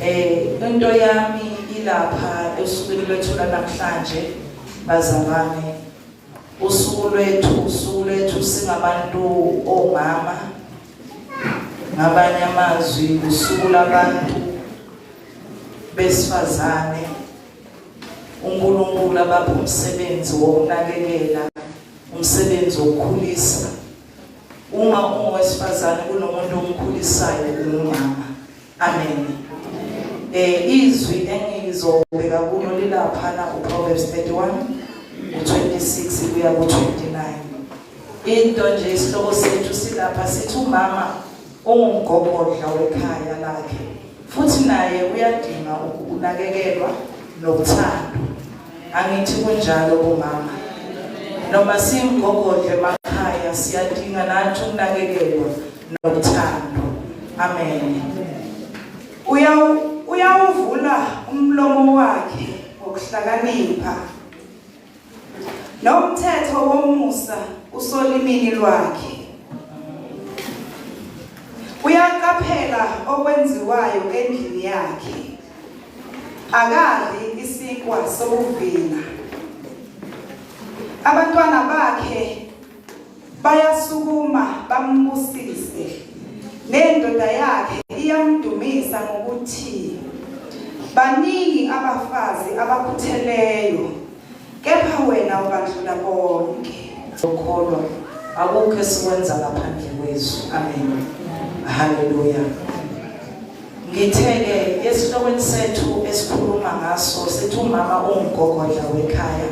Into yami ilapha esukwini lwethu namhlanje bazalwane. Usuku lwethu singabantu omama. Ngabanye amazwi usuku labantu besifazane. uNkulunkulu abapha umsebenzi wokunakekela, umsebenzi wokukhulisa. Uma ungowesifazane kunomuntu omkhulisayo ungumama. Amen. Izwi engizobeka kulo lilaphana uProverbs 31 u26 kuya ku29. Into nje isihloko sethu silapha sithi umama ungumgogodla wekhaya lakhe, futhi naye uyadinga ukunakekelwa nokuthandwa. Angithi kunjalo kumama. Noma simgogodle emakhaya siyadinga nathi ukunakekelwa nokuthandwa. Amen. Uyawuvula umlomo wakhe ngokuhlakanipha, nomthetho womusa usolimini lwakhe. Uyaqaphela okwenziwayo endlini yakhe, akadli isikwa sokuvila. Abantwana bakhe bayasukuma bambusise, nendoda yakhe iyamdumisa ngokuthi baningi abafazi abakhutheleyo, kepha wena ubandlula bonke. Ukholwa akukho esikwenza ngaphandle kwesu. Amen. Hallelujah. Ngitheke esihlokweni sethu esikhuluma ngaso sithi umama ungumgogodla wekhaya,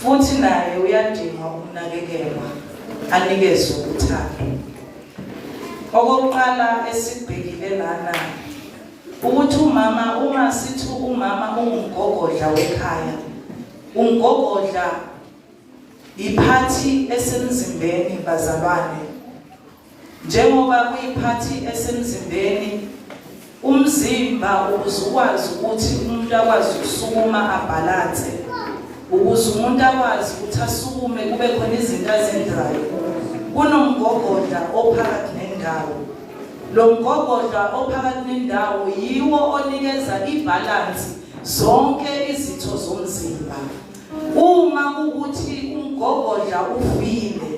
futhi naye uyadinga ukunakekelwa, anikezwe uthando. Okokuqala esibhekile lana ukuthi umama, uma sithi umama ungumgogodla wekhaya, umgogodla iphathi esemzimbeni bazalwane. Njengoba kuyiphathi esemzimbeni, umzimba ukuze ukwazi ukuthi umuntu akwazi ukusukuma abhalanse, ukuze umuntu akwazi ukuthi asukume kube khona izinto azenzayo, kunomgogodla ophakathi nendawo. Lo mgogodla ophakathi nendawo yiwo onikeza ibalance zonke izitho zomzimba. Uma ukuthi umgogodla ufile,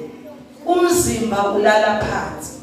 umzimba ulala phansi.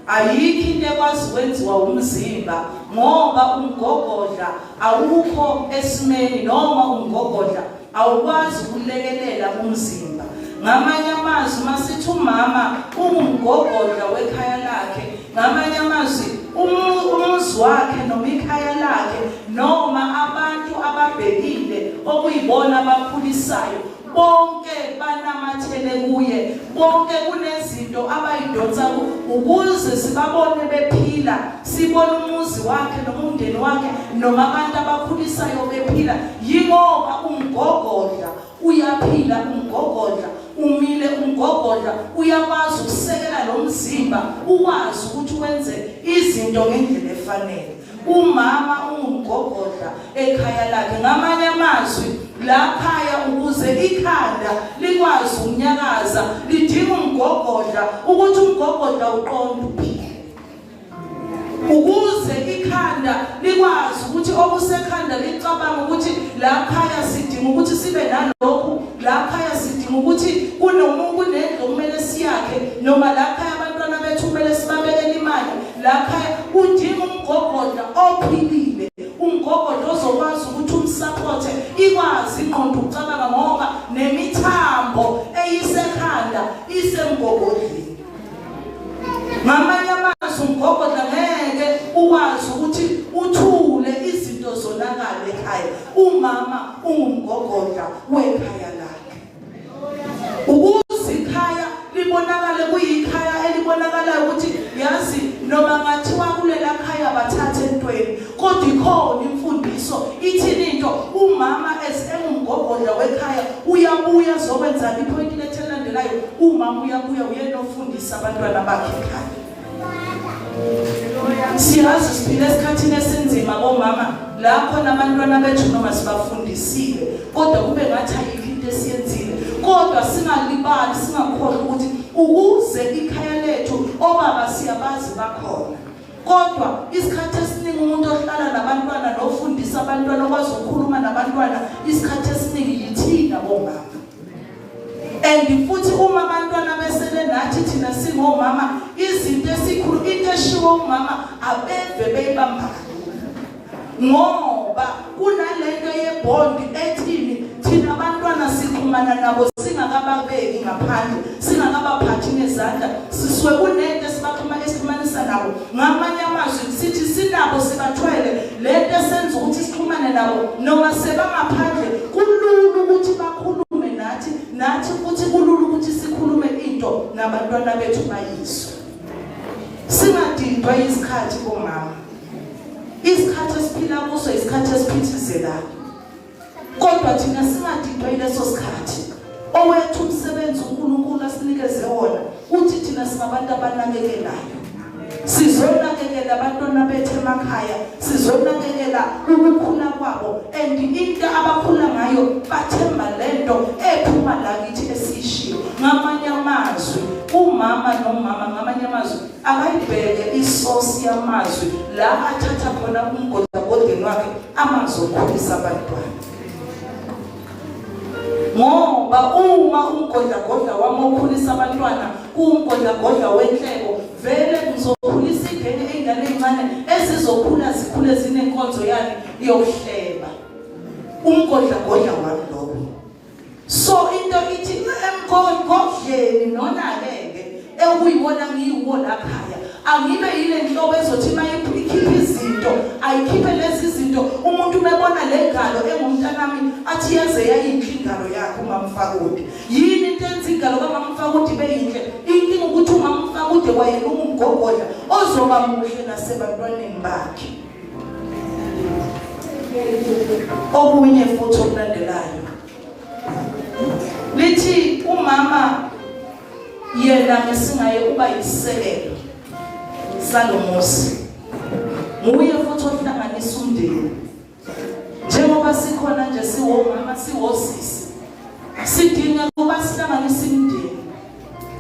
Ayikho into ekwazi ukwenziwa umzimba ngoba umgogodla awukho esimeni, noma umgogodla awukwazi ukulekelela umzimba. Ngamanye amazwi masithi umama ungumgogodla wekhaya lakhe, ngamanye amazwi umuzi wakhe noma ikhaya lakhe noma abantu ababhekile okuyibona abakhulisayo, bonke banamathele kuye, bonke kunezinto abayidonsa ukuze sibabone bephila, sibone umuzi wakhe noma umndeni wakhe noma abantu abakhulisayo bephila. Yingoba umgogodla uyaphila, umgogodla umile, umgogodla uyakwazi ukusekela lo mzimba ukwazi ukuthi wenze izinto ngendlela efanele. Umama ungumgogodla ekhaya lakhe. Ngamanye amazwi lakhaya ukuze ikhanda likwazi ukunyakaza lidinga umgogodla, ukuthi umgogodla uqonde uphile. Ukuze ikhanda likwazi ukuthi okusekhanda licabanga ukuthi lakhaya sidinga ukuthi sibe nalokhu, lakhaya sidinga ukuthi kunomuntu kunendlu kumele siyakhe, noma lakhaya abantwana bethu kumele sibabekele imali. Lakhaya udinga umgogodla ophilile, umgogodla ozokwazi ukuthi umsupporte, ikwazi ingqondo ukucabanga ngoba nemithambo eyisekhanda isemgogodleni. Ngamanye amazwi umgogodla ngeke ukwazi ukuthi uthule izinto zonakala ekhaya. Umama ungumgogodla wekhaya lakhe. Ukuze ikhaya libonakale kuyikhaya elibonakalayo ukuthi yazi noma ngathiwa kulela khaya bathathe entweni, kodwa ikhona imfundiso ithini into umama engumgogodla wekhaya uyabuya zokwenza ipoint lethelandelayo. Umama uyabuya uyenofundisa abantwana bakhe ekhaya. Siyazi siphila esikhathini esinzima bomama, lapho nabantwana bethu noma sibafundisile kodwa kube ngathi ayikho into esiyenzile. Kodwa singalibali, singakhohlwa ukuthi ukuze ikhaya lethu obaba siyabazi bakhona, kodwa isikhathi esiningi umuntu ohlala omama abeve beyibamba ngoba kunalento yebond ethini thina abantwana sikhumana nabo singakababeki ngaphandle singakabaphathi ngezandla siswe kunento esibaxhumanisa nabo ngamanye amazwi sithi sinabo sibathwele lento esenza ukuthi sixhumane nabo noma sebangaphandle kulula ukuthi bakhulume nathi futhi kulula ukuthi sikhulume into nabantwana bethu bayizwe singadindwa isikhathi bomama isikhathi esiphila kuso isikhathi esiphithizelayo kodwa thina singadindwa ileso sikhathi owethu umsebenzi uNkulunkulu asinikeze wona uthi thina singabantu abanakekelayo sizonakekela abantwana bethu emakhaya sizonakekela ukukhula kwabo and into abakhula ngayo bathemba lento ephuma la kithi esishiyo ngamanye amazwi umama nomama ngamanye amazwi akayibheke isource yamazwi la athatha khona umgodagodeni wakhe amazokhulisa abantwana ngoba uma umgodagoda wami okhulisa abantwana umgodagoda wenhleko vele ngizokhulisa ingane ezingane ezincane ezizokhula zikhule zinenkonzo yani yokuhleba umgodagoda wami lobo so into ithi emgodleni nonakeke ekuyibona ngiyiwo la khaya angibe yile nhlobo ezothi mayikhipha izinto ayikhiphe lezi zinto umuntu ubebona lengalo engumntanami athi yaze yayinhlingalo yakhe uMamfakude yini into enza ingalo kaMamfakude beyinhle inkinga ukuthi uMamfakude wayena umgogodla ozoba muhle nasebantwaneni bakhe okunye futhi okulandelayo lithi umama yena ngesingaye uba yisekelo salomuzi nguye futhi ohlanganisa umndeni njengoba sikhona nje siwomama siwosisi sidinga kuba sihlanganisa umndeni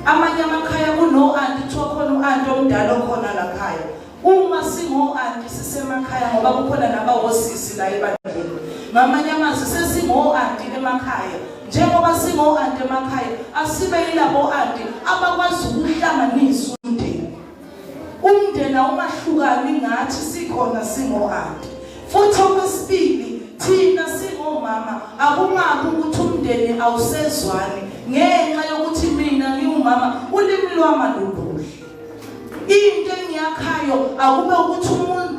amanye amakhaya kuno anti khona uanti omdala okhona la khaya uma singo anti sisemakhaya ngoba kukhona nabawosisi la ebandleni ngamanye amazwi sesingo anti emakhaya njengoba singo anti emakhaya asibe yilabo anti abakwazi ukuhlanganisa umndeni awumahlukani ngathi sikhona singo anti futhi okwesibili thina singomama akungabi ukuthi umndeni awusezwani ngenxa yokuthi mina ngiwumama ulimi lwami luluhle into engiyakhayo akube ukuthi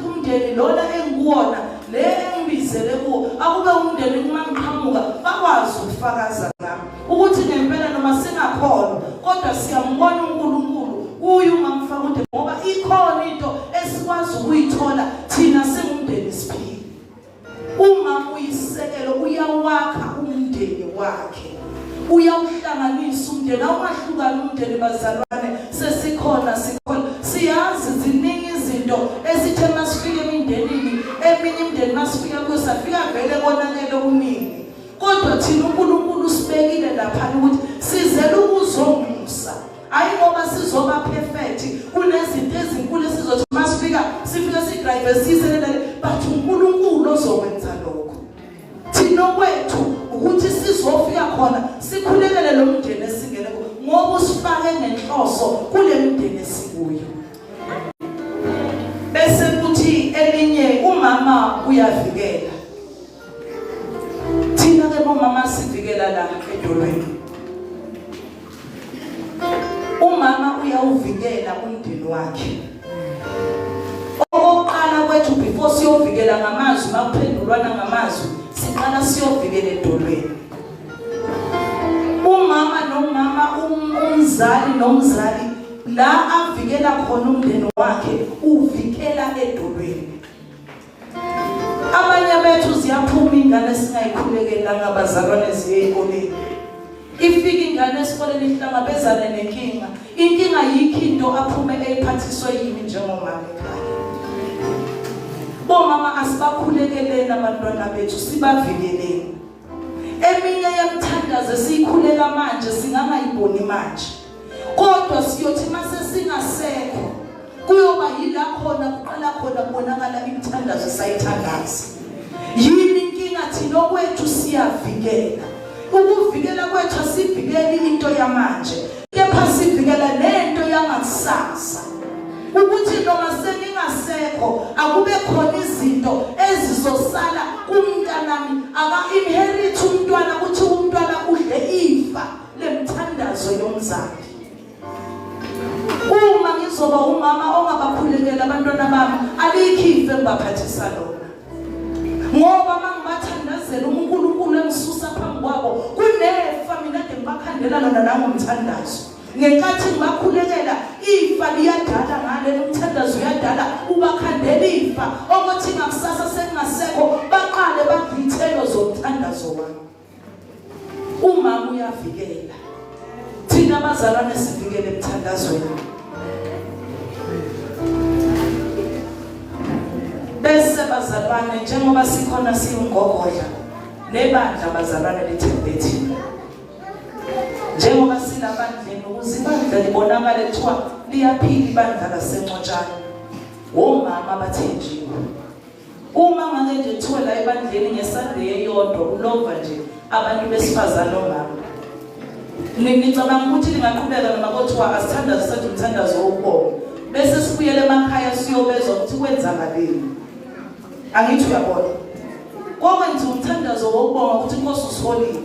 umndeni lona engikuwona le engibizele kuwo akube umndeni kumangiqhamuka bakwazi ukufakaza nami ukuthi ngempela noma singakhona kodwa siyambona uNkulunkulu uyu uMamfakude ngoba ikhona into esikwazi ukuyithola thina singumndeni siphila uma uyisekelo uyawakha umndeni wakhe uyawuhlanganisa umndeni awumahlukani umndeni bazalwane sesikhona siyazi ziningi izinto esithe masifike emindenini eminye imindeni masifika kuyo safika vele konakele kuningi kodwa thina uNkulunkulu sibekile lapha ukuthi sizele ukuzomusa hayi ngoba sizoba perfect kunezinto ezinkulu esizothi masifika sidrive siselele but uNkulunkulu ozokwenza lokho thina kwethu ukuthi sizofika khona sikhulekele lo mndeni esingene ngoba usifake nenhloso kule mndeni esikuyo bese kuthi elinye umama uyavikela thina ke bomama sivikela la edolweni umama uyawuvikela umndeni wakhe okokuqala kwethu before siyovikela ngamazwi makuphendulwana ngamazwi siqala siyovikela edolweni umama nomama umzali nomzali la avikela khona umndeni wakhe uvikela edolweni abanye bethu ziyaphuma ingane singayikhulekela ngabazalwane ziye ezikoleni ifika ingane esikoleni ihlangabezana nenkinga inkinga yikho into aphume eyiphathiswe yimi njengomama ekhaya bomama asibakhulekeleni abantwana bethu sibavikeleni eminye yemthandazo siyikhulela manje singangayiboni manje kodwa siyothi mase singasekho kuyoba yila khona kuqala khona kubonakala imthandazo sayithandaza yini inkinga thina kwethu siyavikela ukuvikela kwethu asivikeli into yamanje kepha sivikela lento yangakusasa ukuthi noma seningasekho akube khona izinto ezizosala kumntanami aka-inherit umntwana ukuthi umntwana udle ifa lemthandazo yomzali. Uma ngizoba umama ongabakhulekela abantwana bami alikhife ngibaphathisa lona, ngoba mangibathandazela uNkulunkulu engisusa phambi kwabo kunefa mina kade ngibakhandela lona nangomthandazo. Ngenkathi ngibakhulekela ifa liyadala ngale umthandazo uyadala ubakhandela ifa ukuthi ngakusasa seningasekho baqale badlithelo zomthandazo wami. Umama uyavikela, thina abazalwane sivikele emthandazweni. Bese bazalwane njengoba sikhona siyingogodla nebandla bazalwane lethembethini. Njengoba silabandleni ukuze ibandla libonakale kuthiwa liyaphila ibandla laseNcotshane, omama abathenjiwe. Uma ngake nje kuthiwa la ebandleni ngeSunday eyodwa ulova nje abantu besifazane omama, ngicabanga ukuthi lingaqhubeka noma kuthiwa asithandaze sathi umthandazo wokubonga bese sibuyele emakhaya siyobezwa ukuthi kwenzakaleni. Angithi uyabona kokwenza umthandazo wokubonga ukuthi Nkosi usiholile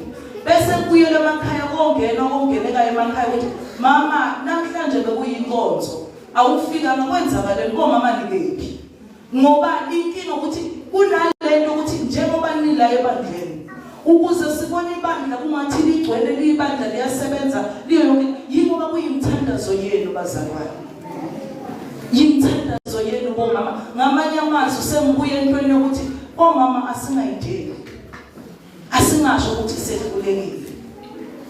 bese kubuyele emakhaya kongeneka emakhaya ukuthi mama namhlanje bekuyinkonzo awufika ngakwenzakaleni komama nikephi. Ngoba inkinga ukuthi kunalento ukuthi njengoba nila ebandleni ukuze sibone ibandla kungathi ligcwele libandla liyasebenza liyo yonke yingoba kuyimthandazo yenu bazalwane, yimthandazo yenu bomama. Ngamanye amazwi sengibuye entweni yokuthi omama asingayideli, asingasho ukuthi sekhulekile.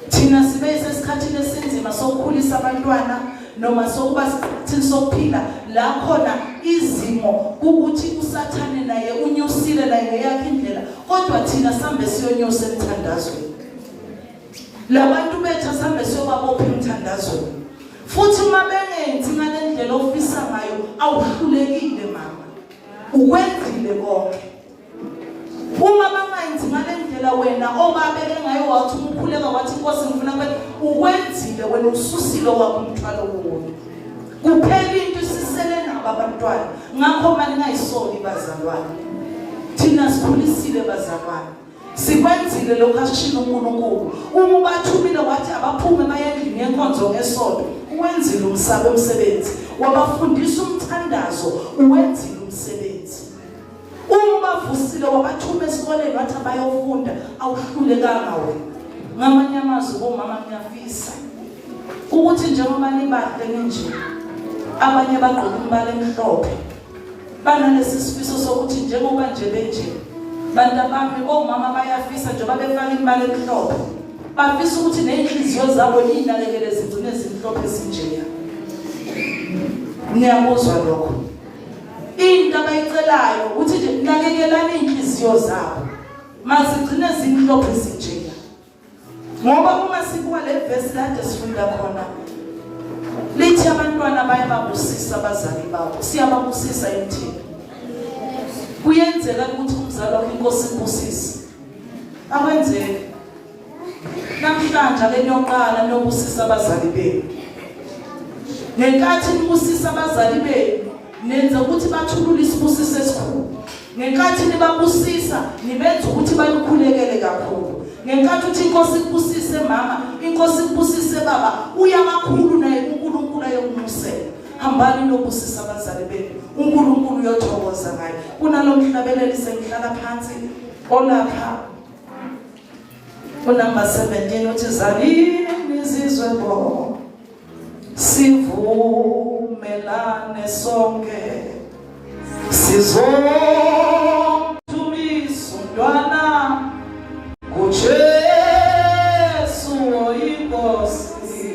Thina sibe sesikhathini esinzima sokukhulisa abantwana noma sokuba thina sokuphila la khona izimo ukuthi usathane naye unyusile naye ngeyakhe indlela, kodwa thina sambe siyonyusa emthandazweni. Labantu bethu sambe siyobabopha emthandazweni. Futhi uma bengenzi ngale ndlela ofisa ngayo awuhlulekile mama, ukwenzile konke. Uma bangayenzi ngale ndlela wena obabeke ngayo wathi umkhuleka wathi Nkosi ngifuna ukuthi ukwenzile wena ususile wakho umthwalo kuwo. Kuphela into sisele nabo abantwana, ngakho manje ngayisoli bazalwane. Thina sikhulisile bazalwane, sikwenzile lokho asishilo uNkulunkulu. Uma ubathumile wathi abaphume bayendlini yenkonzo ngesonto, uwenzile umsebenzi. Wabafundisa umthandazo, uwenzile umsebenzi. Uma bavusile wabathuma esikoleni wathi bayofunda, awuhlulekanga wena. Ngamanye amazwi bomama ngiyafisa ukuthi njengoba nibahle nje abanye bagqoka imbala emhlophe banalesi sifiso sokuthi njengoba nje benje bantu bami omama bayafisa njengoba befaka imbala emhlophe bafisa ukuthi nezinhliziyo zabo inalekele zigcine zimhlophe sinjeya. Ngiyabuzwa lokho. Into abayicelayo ukuthi nje nakekelani inhliziyo zabo mazigcine zimhlophe sinjeya. Ngoba uma sibuka le verse lade sifunda khona lithi abantwana bayababusisa abazali babo, siyababusisa emthini. Kuyenzeka ukuthi umzali wakho Inkosi ibusise akwenzeki. Namhlanje ake niyoqala niyobusisa abazali benu. Ngenkathi nibusisa abazali benu nenza ukuthi bathulule isibusiso esikhulu. Ngenkathi nibabusisa nibenza ukuthi bayikhulekele kakhulu. Ngenkathi uthi Inkosi ibusise mama, Inkosi ibusise baba, uyakakhulu naye uNkulunkulu ayokumusela. Hambani nobusisa abazali benu, uNkulunkulu uyothokoza ngaye. Kunalomhlabeleli sengihlala phansi olapha unumber 17 uthi zalini nizizwe bo sivumelane sonke sizomthumisa umntwana kuJesu oyinkosi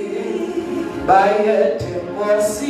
bayethe Nkosi